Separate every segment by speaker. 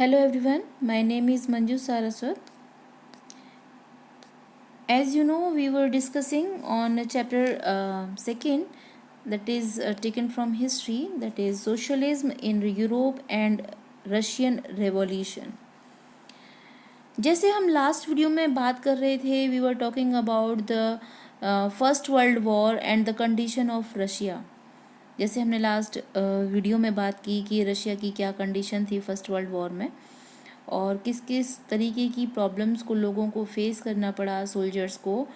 Speaker 1: Hello everyone, my name is Manju Saraswat. As you know, we were discussing on chapter 2nd, that is taken from history, that is socialism in Europe and Russian Revolution. जैसे हम last video में बात कर रहे थे, we were talking about the first world war and the condition of Russia. जैसे हमने last video में बात की कि रशिया की क्या कंडीशन थी फर्स्ट वर्ल्ड वॉर में और किस किस तरीके की प्रॉब्लम्स को लोगों को फेस करना पड़ा सोल्जर्स को,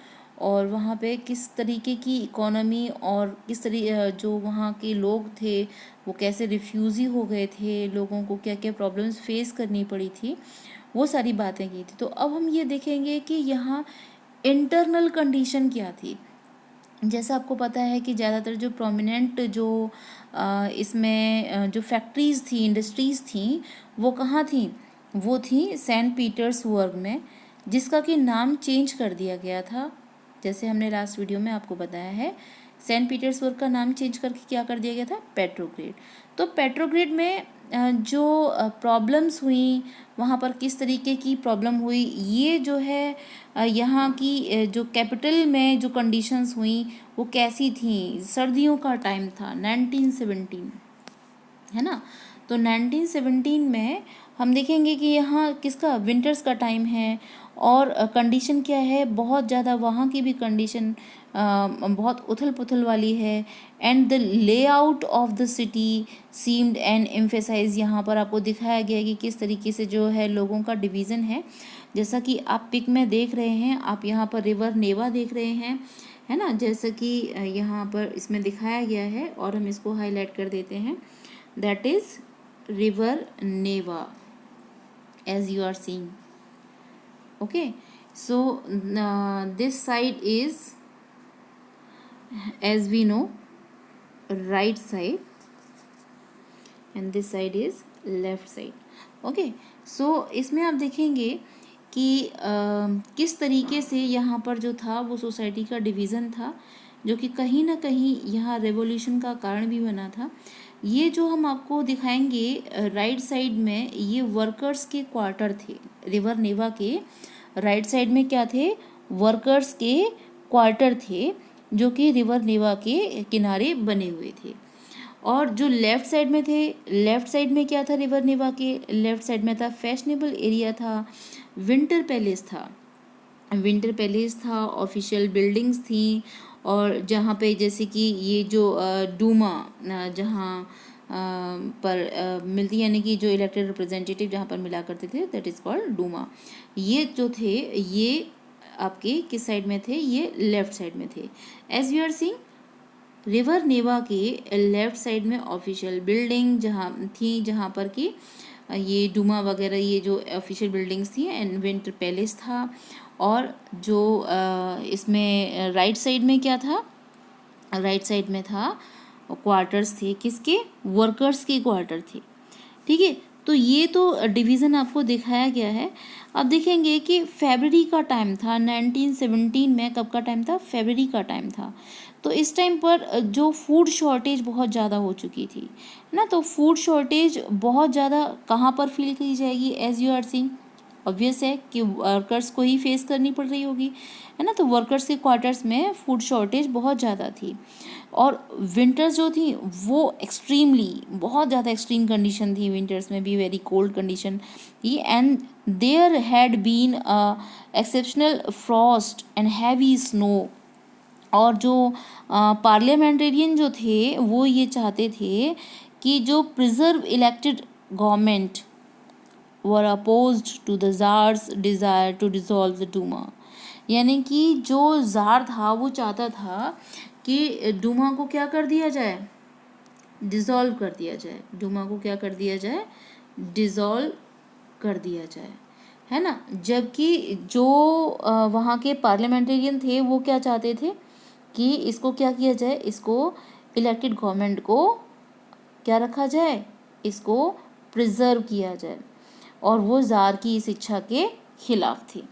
Speaker 1: और वहाँ पे किस तरीके की इकोनॉमी और किस तरीके जो वहाँ के लोग थे वो कैसे रिफ्यूज़ी हो गए थे, लोगों को क्या क्या प्रॉब्लम्स फेस करनी पड़ी थी, वो सारी बातें की थी. तो अब हम ये देखेंगे कि यहाँ इंटरनल कंडीशन क्या थी. जैसा आपको पता है कि ज़्यादातर जो प्रोमिनेंट जो इसमें जो फैक्ट्रीज़ थी, इंडस्ट्रीज़ थी, वो कहाँ थी? वो थी सेंट पीटर्सबर्ग में, जिसका कि नाम चेंज कर दिया गया था. जैसे हमने लास्ट वीडियो में आपको बताया है, सेंट पीटर्सबर्ग का नाम चेंज करके क्या कर दिया गया था? पेट्रोग्रेड. तो पेट्रोग्रेड में जो प्रॉब्लम्स हुई, वहाँ पर किस तरीके की प्रॉब्लम हुई, ये जो है यहाँ की जो कैपिटल में जो कंडीशंस हुई वो कैसी थी. सर्दियों का टाइम था, 1917, है ना. तो 1917 में हम देखेंगे कि यहाँ किसका विंटर्स का टाइम है और कंडीशन क्या है, बहुत ज़्यादा वहाँ की भी कंडीशन बहुत उथल पुथल वाली है. And the layout of the city seemed and emphasize, यहाँ पर आपको दिखाया गया है कि किस तरीके से जो है लोगों का डिवीज़न है. जैसा कि आप पिक में देख रहे हैं, आप यहाँ पर रिवर नेवा देख रहे हैं, है ना, जैसा कि यहाँ पर इसमें दिखाया गया है और हम इसको हाईलाइट कर देते हैं. That is river Neva as you are seeing. Okay, so this side is, as we know, right side and this side is left side. Okay, so इसमें आप देखेंगे कि किस तरीके से यहाँ पर जो था वो सोसाइटी का डिवीज़न था, जो कि कहीं ना कहीं यहाँ रेवोल्यूशन का कारण भी बना था. ये जो हम आपको दिखाएंगे राइट साइड में, ये वर्कर्स के क्वार्टर थे. रिवर नेवा के राइट साइड में क्या थे? वर्कर्स के क्वार्टर थे, जो कि रिवर नेवा के किनारे बने हुए थे. और जो लेफ़्ट साइड में थे, लेफ़्ट साइड में क्या था? रिवर नेवा के लेफ़्ट साइड में था फैशनेबल एरिया था, विंटर पैलेस था. विंटर पैलेस था, ऑफिशियल बिल्डिंग्स थी, और जहाँ पे जैसे कि ये जो डूमा जहाँ पर मिलती, यानी कि जो इलेक्टेड रिप्रेजेंटेटिव जहाँ पर मिला करते थे, दैट इज़ कॉल्ड डूमा. ये जो थे ये आपके किस साइड में थे? ये लेफ़्ट साइड में थे. As you are seeing, river Neva के लेफ़्ट साइड में ऑफिशियल बिल्डिंग जहाँ थी, जहाँ पर कि ये डूमा वगैरह ये जो ऑफिशियल बिल्डिंग्स थी, एंड विंटर पैलेस था. और जो इसमें राइट साइड में क्या था? राइट साइड में था क्वार्टर्स थे, किसके? वर्कर्स के क्वार्टर थे. ठीक है, तो ये तो डिवीज़न आपको दिखाया गया है. अब देखेंगे कि फरवरी का टाइम था 1917 में. कब का टाइम था? फरवरी का टाइम था. तो इस टाइम पर जो फूड शॉर्टेज बहुत ज़्यादा हो चुकी थी, है ना. तो फूड शॉर्टेज बहुत ज़्यादा कहाँ पर फील की जाएगी? As you are seeing, obvious है कि वर्कर्स को ही फेस करनी पड़ रही होगी, है ना. तो वर्कर्स के क्वार्टर्स में फूड शॉर्टेज बहुत ज़्यादा थी. और विंटर्स जो थी वो एक्सट्रीमली, बहुत ज़्यादा एक्सट्रीम कंडीशन थी विंटर्स में भी, वेरी कोल्ड कंडीशन थी. And there had been exceptional frost and heavy snow. और जो पार्लियामेंटेरियन जो थे वो ये चाहते थे कि जो preserve elected government were opposed to the tsar's desire to dissolve the Duma. यानी कि जो ज़ार था वो चाहता था कि डूमा को क्या कर दिया जाए? डिसॉल्व कर दिया जाए. डूमा को क्या कर दिया जाए? डिसॉल्व कर दिया जाए, है ना. जबकि जो वहाँ के पार्लियामेंटेरियन थे वो क्या चाहते थे कि इसको क्या किया जाए? इसको इलेक्टेड गवर्नमेंट को क्या रखा जाए? इसको प्रिजर्व किया जाए. और वो ज़ार की इस इच्छा के खिलाफ थी.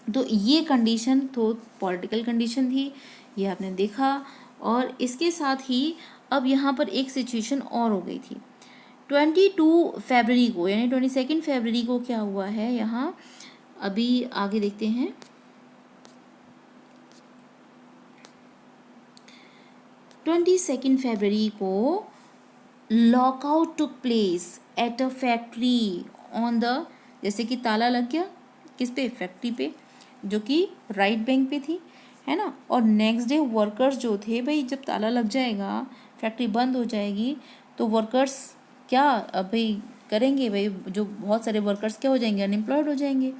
Speaker 1: तो ये कंडीशन तो पॉलिटिकल कंडीशन थी, ये आपने देखा. और इसके साथ ही अब यहाँ पर एक सिचुएशन और हो गई थी. 22 फरवरी को यानी 22 फरवरी को क्या हुआ है यहाँ, अभी आगे देखते हैं। 22 फरवरी को lockout took place at a factory on the, जैसे कि ताला लग गया किस पे, फैक्ट्री पे, जो कि राइट बैंक पे थी, है ना। और नेक्स्ट डे वर्कर्स जो थे, भाई जब ताला लग जाएगा, फैक्ट्री बंद हो जाएगी, तो वर्कर्स क्या भाई करेंगे, भाई जो बहुत सारे वर्कर्स क्या हो जाएंगे, अनएम्प्लॉयड हो जाएंगे।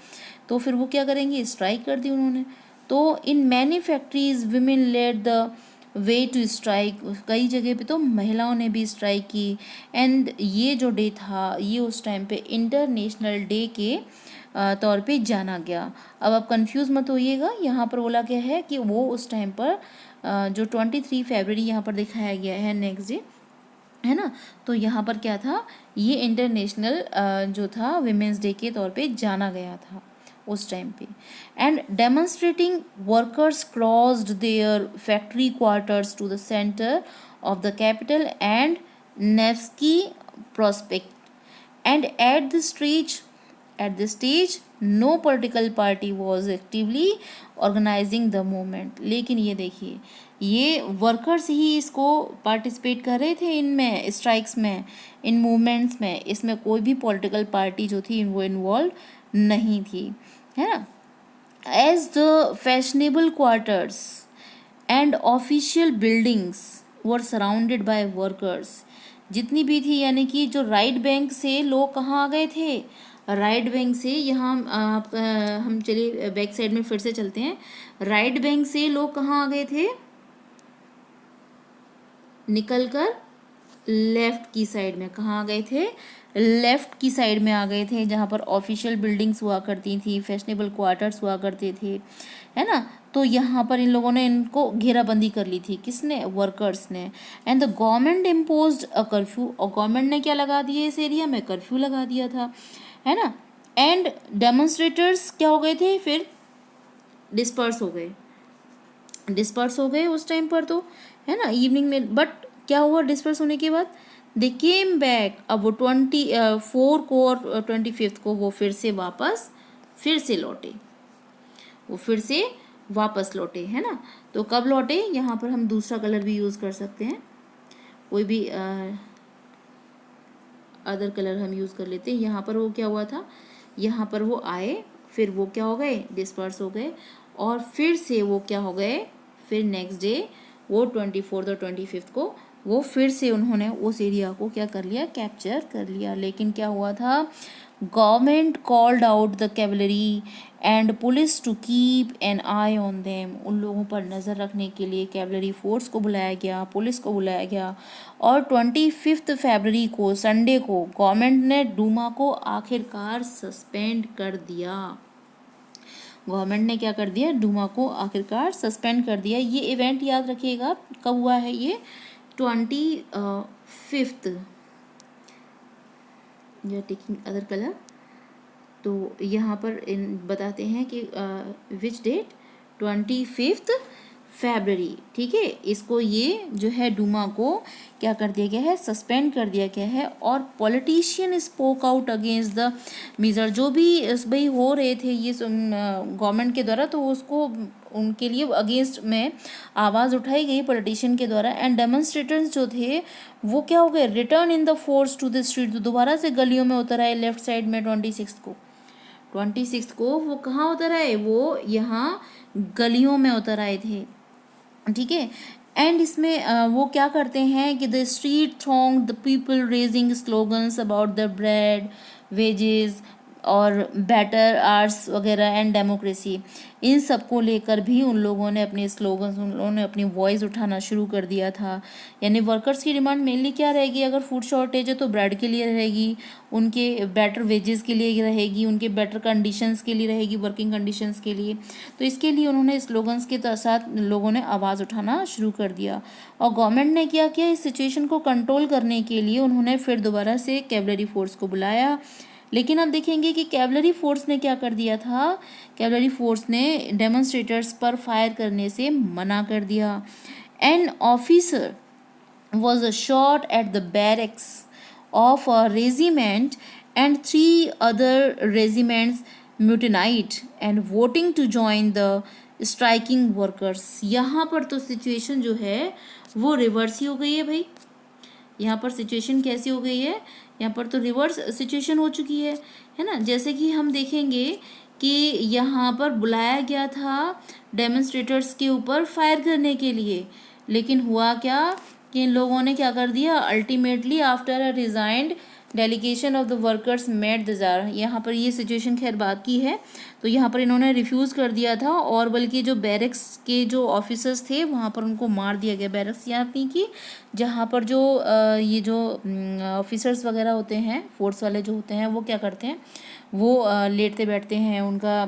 Speaker 1: तो फिर वो क्या करेंगे, स्ट्राइक कर दी उन्होंने। तो in many factories women led the way to strike, कई जगह पे तो महिलाओं ने भी स्ट्राइक की। एंड ये जो डे था, ये उस टाइम पे इंटरनेशनल डे के तौर पे जाना गया। अब आप कंफ्यूज मत होइएगा, यहाँ पर बोला गया है कि वो उस टाइम पर जो 23 फरवरी यहाँ पर दिखाया गया है नेक्स्ट डे, है ना। तो यहाँ पर क्या था, ये इंटरनेशनल जो था विमेंस डे के तौर पे जाना गया था उस टाइम पे। And demonstrating workers crossed their factory quarters to the centre of the capital and Nevsky Prospect and at this stage no political party was actively organizing the movement। लेकिन ये देखिए, ये वर्कर्स ही इसको पार्टिसिपेट कर रहे थे इनमें, स्ट्राइक्स में, इन मूवमेंट्स में, इसमें कोई भी पॉलिटिकल पार्टी जो थी वो इन्वॉल्व नहीं थी, है ना। As the fashionable quarters and official buildings were surrounded by workers, जितनी भी थी, यानी कि जो राइट बैंक से लोग कहाँ आ गए थे, राइट बैंक से यहाँ हम चलिए बैक साइड में फिर से चलते हैं। राइट बैंक से लोग कहाँ आ गए थे, निकलकर लेफ्ट की साइड में, कहाँ आ गए थे, लेफ्ट की साइड में आ गए थे, जहाँ पर ऑफिशियल बिल्डिंग्स हुआ करती थी, फैशनेबल क्वार्टर्स हुआ करते थे, है ना। तो यहाँ पर इन लोगों ने इनको घेराबंदी कर ली थी, किसने, वर्कर्स ने। And the government imposed a curfew, और गवर्नमेंट ने क्या लगा दिया, इस एरिया में कर्फ्यू लगा दिया था, है ना। एंड डेमोन्स्ट्रेटर्स क्या हो गए थे, फिर डिस्पर्स हो गए उस टाइम पर, तो है ना, इवनिंग में। बट क्या हुआ डिस्पर्स होने के बाद, दे केम बैक। अब वो 24 को और 25 को वो फिर से वापस लौटे, है ना। तो कब लौटे, यहाँ पर हम दूसरा कलर भी यूज़ कर सकते हैं, कोई भी अदर कलर हम यूज़ कर लेते हैं। यहाँ पर वो क्या हुआ था, यहाँ पर वो आए, फिर वो क्या हो गए, डिस्पर्स हो गए, और फिर से वो क्या हो गए, फिर नेक्स्ट डे वो 24 और 25 को वो फिर से उन्होंने उस एरिया को क्या कर लिया, कैप्चर कर लिया। लेकिन क्या हुआ था, government called out the cavalry and police to keep an eye on them, उन लोगों पर नज़र रखने के लिए कैवलरी फोर्स को बुलाया गया, पुलिस को बुलाया गया। और 25 फरवरी को, संडे को, गवर्नमेंट ने डूमा को आखिरकार सस्पेंड कर दिया। गवर्नमेंट ने क्या कर दिया, डूमा को आखिरकार सस्पेंड कर दिया। ये इवेंट याद रखिएगा कब हुआ है, ये 25, you are taking other colour. तो यहाँ पर बताते हैं कि विच डेट, 25 फरवरी, ठीक है। इसको ये जो है डूमा को क्या कर दिया गया है, सस्पेंड कर दिया गया है। और politician spoke out against the major, जो भी भाई हो रहे थे ये गवर्नमेंट के द्वारा, तो उसको उनके लिए अगेंस्ट में आवाज़ उठाई गई पॉलिटिशियन के द्वारा। एंड डेमोन्स्ट्रेटर्स जो थे वो क्या हो गए, return in the force to the street, तो दोबारा से गलियों में उतर आए लेफ्ट साइड में। 26 को वो कहाँ उतर आए, वो यहाँ गलियों में उतर आए थे, ठीक है। एंड इसमें वो क्या करते हैं कि the street throng the people raising slogans about the bread, wages और बेटर आर्ट्स वगैरह एंड डेमोक्रेसी, इन सब को लेकर भी उन लोगों ने अपने स्लोगन्स, उन लोगों ने अपनी वॉइस उठाना शुरू कर दिया था। यानी वर्कर्स की डिमांड मेनली क्या रहेगी, अगर फूड शॉर्टेज है तो ब्रेड के लिए रहेगी, उनके बेटर वेजेस के लिए रहेगी, उनके बेटर कंडीशंस के लिए रहेगी, वर्किंग कंडीशंस के लिए। तो इसके लिए उन्होंने स्लोगन्स के साथ लोगों ने आवाज़ उठाना शुरू कर दिया। और गवर्नमेंट ने क्या किया, इस सिचुएशन को कंट्रोल करने के लिए उन्होंने फिर दोबारा से कैवलरी फोर्स को बुलाया। लेकिन आप देखेंगे कि कैवलरी फोर्स ने क्या कर दिया था, कैवलरी फोर्स ने डेमोन्स्ट्रेटर्स पर फायर करने से मना कर दिया। An officer was shot at the barracks, of a regiment and 3 other regiments mutinied and voting to join the striking workers. यहाँ पर तो सिचुएशन जो है वो रिवर्स ही हो गई है भाई. यहाँ पर सिचुएशन कैसी हो गई है, यहाँ पर तो रिवर्स सिचुएशन हो चुकी है ना. जैसे कि हम देखेंगे कि यहाँ पर बुलाया गया था डेमोन्स्ट्रेटर्स के ऊपर फायर करने के लिए, लेकिन हुआ क्या कि इन लोगों ने क्या कर दिया, ultimately after a resigned delegation of the workers met the tsar. यहाँ पर ये सिचुएशन खैर बात की है, तो यहाँ पर इन्होंने रिफ्यूज़ कर दिया था और बल्कि जो बैरक्स के जो ऑफिसर्स थे वहाँ पर उनको मार दिया गया. बैरक्स यहाँ नहीं की जहाँ पर जो ये जो ऑफिसर्स वगैरह होते हैं, फोर्स वाले जो होते हैं, वो क्या करते हैं, वो लेटते बैठते हैं, उनका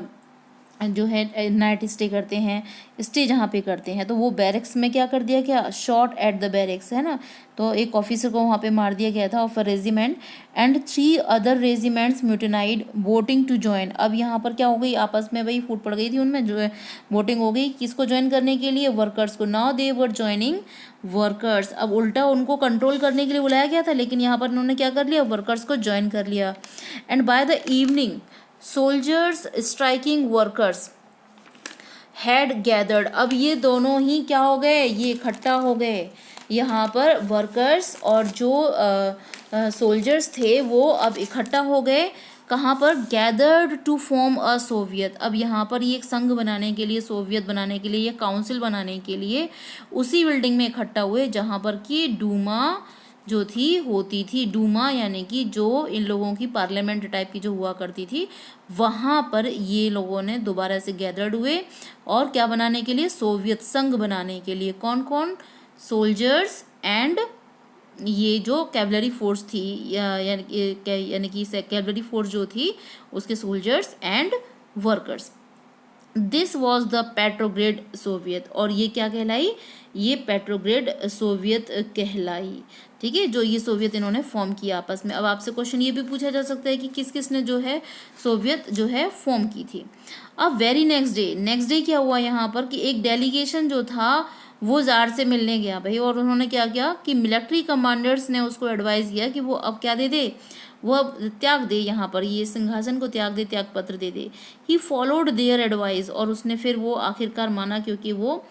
Speaker 1: जो है नाइट स्टे करते हैं, स्टे जहाँ पे करते हैं. तो वो बैरक्स में क्या कर दिया, क्या शॉट एट द बैरक्स, है ना. तो एक ऑफिसर को वहाँ पे मार दिया गया था of a regiment and 3 other regiments mutinied voting to join. अब यहाँ पर क्या हो गई, आपस में वही फूट पड़ गई थी उनमें, जो है वोटिंग हो गई किसको ज्वाइन करने के लिए, वर्कर्स को. Now they were joining workers. अब उल्टा उनको कंट्रोल करने के लिए बुलाया गया था, लेकिन यहाँ पर उन्होंने क्या कर लिया, वर्कर्स को ज्वाइन कर लिया. And by the evening soldiers striking workers had gathered. अब ये दोनों ही क्या हो गए, ये इकट्ठा हो गए. यहाँ पर वर्कर्स और जो सोल्जर्स थे वो अब इकट्ठा हो गए. कहाँ पर, gathered to form a soviet. अब यहाँ पर ये एक संघ बनाने के लिए, सोवियत बनाने के लिए या काउंसिल बनाने के लिए उसी बिल्डिंग में इकट्ठा हुए जहाँ पर कि डूमा जो थी होती थी. डूमा यानी कि जो इन लोगों की पार्लियामेंट टाइप की जो हुआ करती थी, वहाँ पर ये लोगों ने दोबारा से गैदर्ड हुए और क्या बनाने के लिए, सोवियत संघ बनाने के लिए. कौन कौन, सोल्जर्स एंड ये जो कैवलरी फोर्स थी, यानी कि कैवलरी फोर्स जो थी उसके soldiers and workers. This was the Petrograd Soviet. और ये क्या कहलाई, ये पेट्रोग्रेड सोवियत कहलाई. ठीक है, जो ये सोवियत इन्होंने फॉर्म किया आपस में. अब आपसे क्वेश्चन ये भी पूछा जा सकता है कि किस किस ने जो है सोवियत जो है फॉर्म की थी. अब वेरी नेक्स्ट डे क्या हुआ यहाँ पर कि एक डेलीगेशन जो था वो जार से मिलने गया भाई, और उन्होंने क्या किया कि मिलिट्री कमांडर्स ने उसको एडवाइस किया कि वो अब क्या दे दे, वो अब त्याग दे, यहाँ पर ये सिंहासन को त्याग दे, त्याग पत्र दे दे. He followed their advice. और उसने फिर वो आखिरकार माना, क्योंकि वो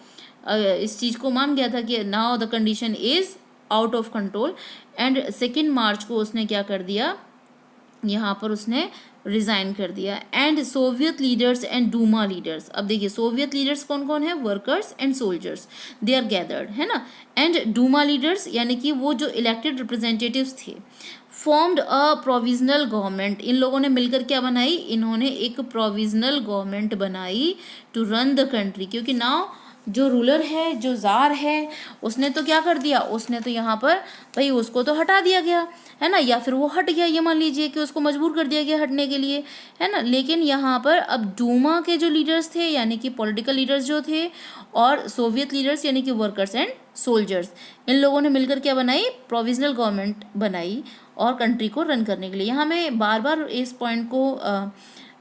Speaker 1: इस चीज़ को मान गया था कि now the condition is out of control. And 2 मार्च को उसने क्या कर दिया, यहाँ पर उसने रिजाइन कर दिया. And soviet leaders and Duma leaders. अब देखिए सोवियत लीडर्स कौन कौन है, workers and soldiers, they are gathered, है ना. एंड डूमा लीडर्स यानी कि वो जो इलेक्टेड रिप्रेजेंटेटिव्स थे, फॉर्म्ड अ प्रोविजनल गवर्नमेंट. इन लोगों ने मिलकर क्या बनाई, इन्होंने एक प्रोविजनल गवर्नमेंट बनाई टू रन द कंट्री. क्योंकि नाउ जो रूलर है, जो जार है, उसने तो क्या कर दिया, उसने तो यहाँ पर भाई उसको तो हटा दिया गया, है ना, या फिर वो हट गया, ये मान लीजिए कि उसको मजबूर कर दिया गया हटने के लिए, है ना. लेकिन यहाँ पर अब डूमा के जो लीडर्स थे, यानी कि पॉलिटिकल लीडर्स जो थे, और सोवियत लीडर्स यानी कि वर्कर्स एंड सोल्जर्स, इन लोगों ने मिलकर क्या बनाई, प्रोविजनल गवर्नमेंट बनाई और कंट्री को रन करने के लिए. यहाँ मैं बार बार इस पॉइंट को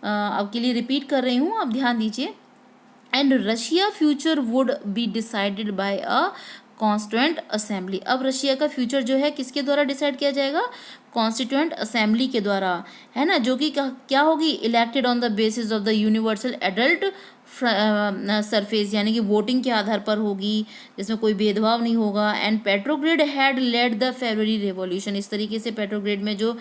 Speaker 1: आपके लिए रिपीट कर रही हूँ, आप ध्यान दीजिए. And Russia future would be decided by a constituent assembly. अब रशिया का फ्यूचर जो है किसके द्वारा डिसाइड किया जाएगा, कॉन्स्टिट्यूएंट असेंबली के द्वारा, है ना, जो कि क्या होगी, elected on the basis of the universal adult surface, यानी कि वोटिंग के आधार पर होगी, जिसमें कोई भेदभाव नहीं होगा. And Petrograd had led the February revolution. इस तरीके से पेट्रोग्रेड में जो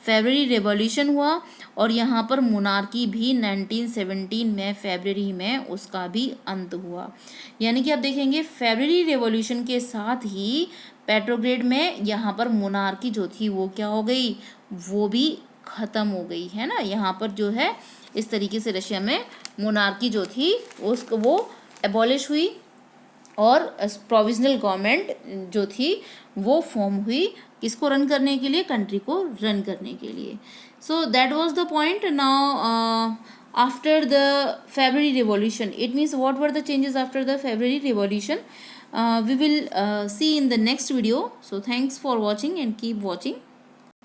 Speaker 1: फेब्रुअरी रेवोल्यूशन हुआ, और यहाँ पर मोनार्की भी 1917 में फेब्रुअरी में उसका भी अंत हुआ. यानी कि आप देखेंगे फेब्रुअरी रेवोल्यूशन के साथ ही पेट्रोग्रेड में यहाँ पर मोनार्की जो थी वो क्या हो गई, वो भी ख़त्म हो गई, है ना. यहाँ पर जो है इस तरीके से रशिया में मोनार्की जो थी उसको वो एबॉलिश हुई और प्रोविजनल गवर्नमेंट जो थी वो फॉर्म हुई, किसको रन करने के लिए, कंट्री को रन करने के लिए. So that was the point. Now after the February Revolution, it means what were the changes after the February Revolution, we will see in the next video. So thanks for watching and keep watching.